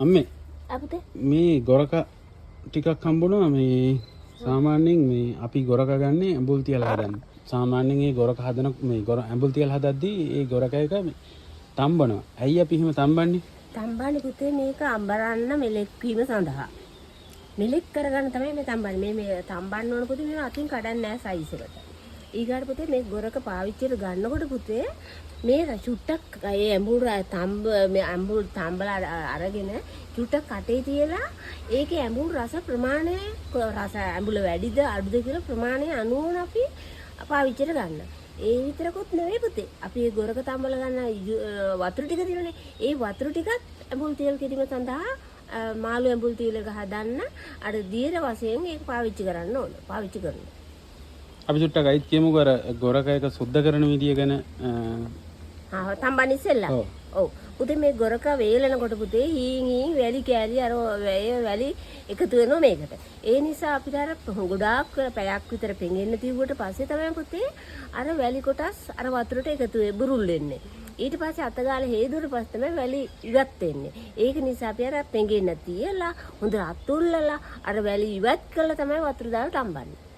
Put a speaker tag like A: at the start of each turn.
A: අම්මේ
B: අපුතේ
A: මේ ගොරක ටිකක් හම්බුණා මේ සාමාන්‍යයෙන් මේ අපි ගොරක ගන්න ඇඹුල් තියලා හදන්න. සාමාන්‍යයෙන් මේ ගොරක හදන මේ ඇඹුල් තියලා හදද්දී ඒ ගොරක එක තම්බනවා. ඇයි අපි එහෙම තම්බන්නේ?
B: තම්බන්නේ පුතේ මේක අඹරන්න මෙලෙක් වීම සඳහා. මෙලෙක් කරගන්න තමයි මේ තම්බන්නේ. මේ තම්බන්න ඕන පුතේ මේව අතින් කඩන්නේ නැහැ සයිස් එකට. ඊගාට පුතේ මේ ගොරක පාවිච්චියට ගන්නකොට පුතේ මේ චුට්ටක් ඒ ඇඹුල් තම්බලා අරගෙන චුට්ටක් කටේ තියලා ඒකේ ඇඹුල් රස ප්‍රමාණය ඇඹුල වැඩිද අඩුද කියලා ප්‍රමාණය අනුව අපි පාවිච්චියට ගන්න. ඒ විතරකුත් නෙවෙයි පුතේ. අපි ඒ ගොරක තම්බල ගන්න වතුර ටික තියෙනනේ. ඒ වතුර ටිකත් ඇඹුල් තෙල් කිරීම සඳහා මාළු ඇඹුල් තෙල් එක හදන්න අර දියර වශයෙන් ඒක පාවිච්චි කරන්න ඕන. පාවිච්චි කරනවා.
A: අපි චුට්ටක් අයිත් කියමුකෝ අර ගොරක එක සුද්ධ කරන විදිය ගැන.
B: තම්බන්න ඉස්සෙල්ලා. ඔව්. පුතේ මේ ගොරක වේලනකොට පුතේ හීන් වැලි කෑලි අර වැලි එකතු වෙනවා මේකට. ඒ නිසා අපිට අර ගොඩාක් පැයක් විතර පෙඟෙන්න තිබුවට පස්සේ තමයි පුතේ අර වැලි කොටස් අර වතුරට එකතු බුරුල් වෙන්නේ. ඊට පස්සේ අතගාලා හේදුවට පස්සේ තමයි වැලි ඉවත් වෙන්නේ. ඒක නිසා අපි අර පෙඟෙන්න තියලා හොඳට අතුල්ලලා අර වැලි ඉවත් කළා තමයි වතුර දාලා තම්බන්නේ.